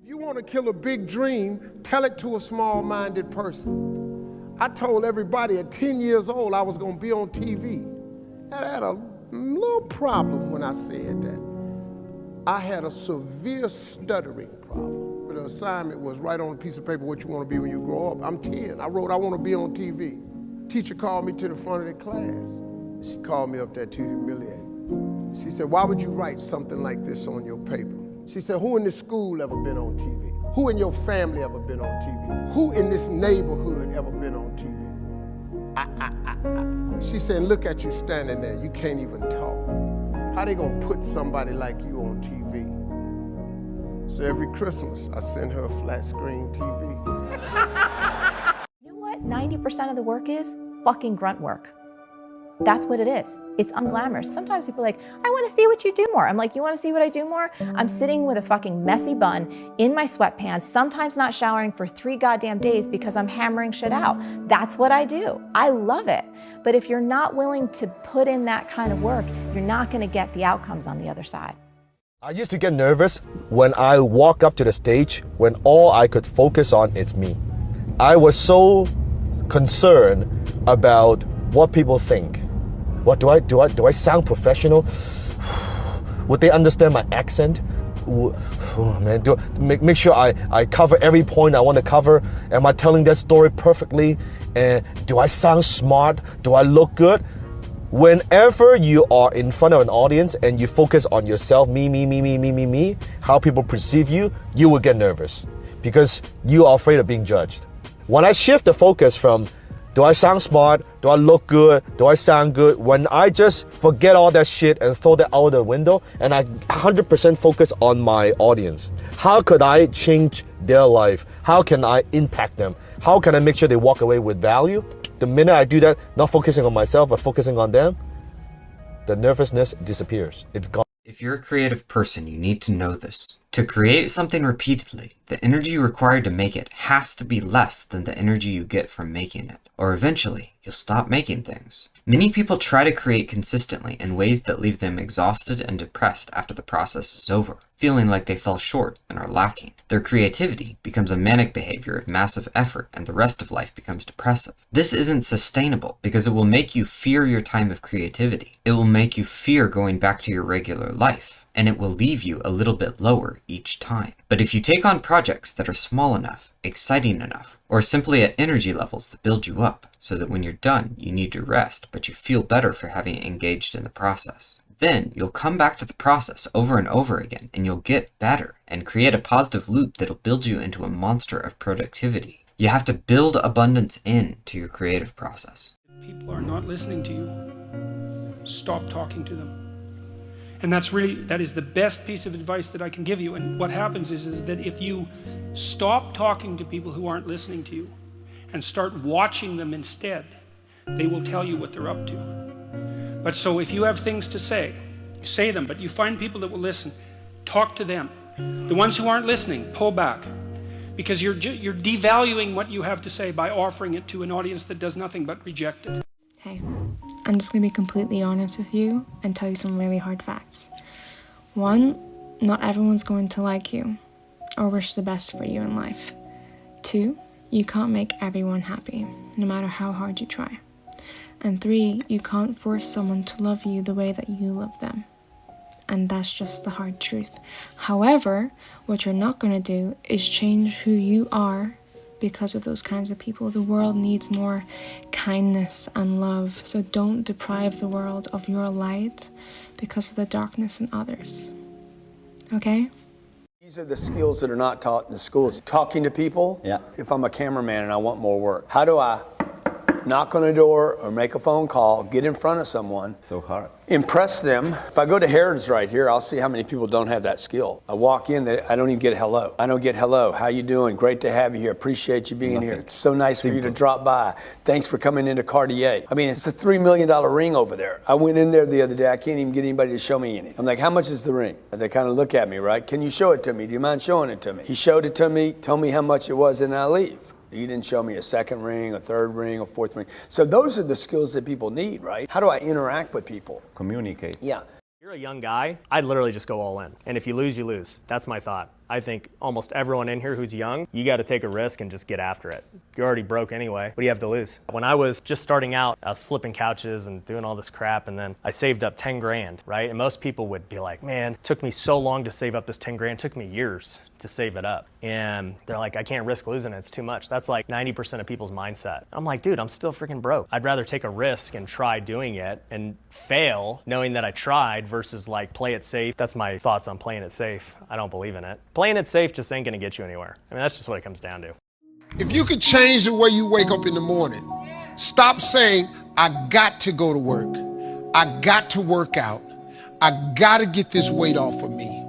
If you want to kill a big dream, tell it to a small-minded person. I told everybody at 10 years old I was going to be on TV. I had a little problem when I said that. I had a severe stuttering problem. The assignment was write on a piece of paper what you want to be when you grow up. I'm 10. I wrote, I want to be on TV. Teacher called me to the front of the class. She called me up there to humiliate. She said, why would you write something like this on your paper? She said, who in this school ever been on TV? Who in your family ever been on TV? Who in this neighborhood ever been on TV? She said, look at you standing there. You can't even talk. How they gonna put somebody like you on TV? So every Christmas, I send her a flat screen TV. You know what 90% of the work is? Fucking grunt work. That's what it is. It's unglamorous. Sometimes people are like, I want to see what you do more. I'm like, you want to see what I do more? I'm sitting with a fucking messy bun in my sweatpants, sometimes not showering for 3 goddamn days because I'm hammering shit out. That's what I do. I love it. But if you're not willing to put in that kind of work, you're not going to get the outcomes on the other side. I used to get nervous when I walk up to the stage when all I could focus on is me. I was so concerned about what people think. What do I sound professional? Would they understand my accent? Oh man, make sure I cover every point I want to cover. Am I telling that story perfectly? And do I sound smart? Do I look good? Whenever you are in front of an audience and you focus on yourself, me, how people perceive you, you will get nervous because you are afraid of being judged. When I shift the focus from do I sound smart? Do I look good? Do I sound good? When I just forget all that shit and throw that out the window and I 100% focus on my audience. How could I change their life? How can I impact them? How can I make sure they walk away with value? The minute I do that, not focusing on myself, but focusing on them, the nervousness disappears. It's gone. If you're a creative person, you need to know this. To create something repeatedly, the energy required to make it has to be less than the energy you get from making it, or eventually you'll stop making things. Many people try to create consistently in ways that leave them exhausted and depressed after the process is over, feeling like they fell short and are lacking. Their creativity becomes a manic behavior of massive effort and the rest of life becomes depressive. This isn't sustainable because it will make you fear your time of creativity. It will make you fear going back to your regular life. And it will leave you a little bit lower each time. But if you take on projects that are small enough, exciting enough, or simply at energy levels that build you up, so that when you're done, you need to rest, but you feel better for having engaged in the process, then you'll come back to the process over and over again, and you'll get better, and create a positive loop that'll build you into a monster of productivity. You have to build abundance into your creative process. If people are not listening to you, stop talking to them. And that is the best piece of advice that I can give you. And what happens is that if you stop talking to people who aren't listening to you and start watching them instead, they will tell you what they're up to. But so if you have things to say, say them, but you find people that will listen, talk to them. The ones who aren't listening, pull back. Because you're devaluing what you have to say by offering it to an audience that does nothing but reject it. Hey, I'm just going to be completely honest with you and tell you some really hard facts. 1, not everyone's going to like you or wish the best for you in life. 2, you can't make everyone happy, no matter how hard you try. And 3, you can't force someone to love you the way that you love them. And that's just the hard truth. However, what you're not going to do is change who you are because of those kinds of people. The world needs more kindness and love, so don't deprive the world of your light because of the darkness in others. Okay? These are the skills that are not taught in the schools. Talking to people. Yeah. If I'm a cameraman and I want more work, how do I knock on a door or make a phone call, get in front of someone? So hard. Impress them. If I go to Harrods right here, I'll see how many people don't have that skill. I walk in, I don't even get a hello. I don't get hello. How you doing? Great to have you here. Appreciate you being here. It's so nice for you to drop by. Thanks for coming into Cartier. I mean, it's a $3 million ring over there. I went in there the other day. I can't even get anybody to show me any. I'm like, how much is the ring? And they kind of look at me, right? Can you show it to me? Do you mind showing it to me? He showed it to me, told me how much it was, and I leave. You didn't show me a second ring, a third ring, a fourth ring. So those are the skills that people need, right? How do I interact with people? Communicate. Yeah. You're a young guy, I'd literally just go all in. And if you lose, you lose. That's my thought. I think almost everyone in here who's young, you got to take a risk and just get after it. You're already broke anyway. What do you have to lose? When I was just starting out, I was flipping couches and doing all this crap, and then I saved up 10 grand, right? And most people would be like, man, it took me so long to save up this 10 grand. It took me years to save it up. And they're like, I can't risk losing it. It's too much. That's like 90% of people's mindset. I'm like, dude, I'm still freaking broke. I'd rather take a risk and try doing it and fail knowing that I tried versus like play it safe. That's my thoughts on playing it safe. I don't believe in it. Playing it safe just ain't gonna get you anywhere. I mean, that's just what it comes down to. If you could change the way you wake up in the morning, stop saying, I got to go to work. I got to work out. I got to get this weight off of me.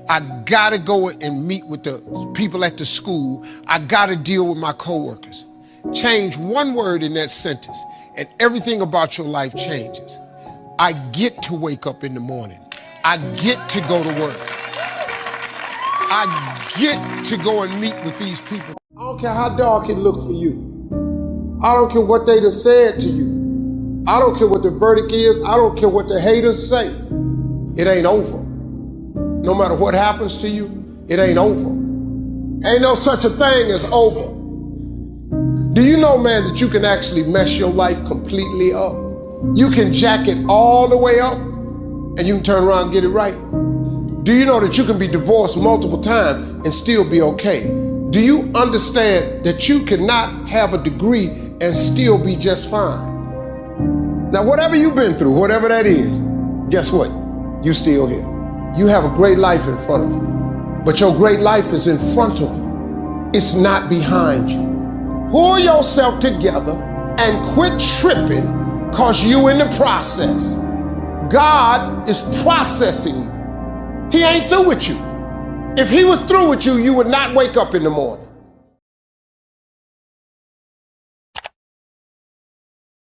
I got to go and meet with the people at the school. I got to deal with my coworkers. Change one word in that sentence and everything about your life changes. I get to wake up in the morning. I get to go to work. I get to go and meet with these people. I don't care how dark it looks for you. I don't care what they done said to you. I don't care what the verdict is. I don't care what the haters say. It ain't over. No matter what happens to you, it ain't over. Ain't no such a thing as over. Do you know, man, that you can actually mess your life completely up? You can jack it all the way up and you can turn around and get it right. Do you know that you can be divorced multiple times and still be okay? Do you understand that you cannot have a degree and still be just fine? Now, whatever you've been through, whatever that is, guess what? You're still here. You have a great life in front of you, but your great life is in front of you. It's not behind you. Pull yourself together and quit tripping because you in the process. God is processing you. He ain't through with you. If he was through with you, you would not wake up in the morning.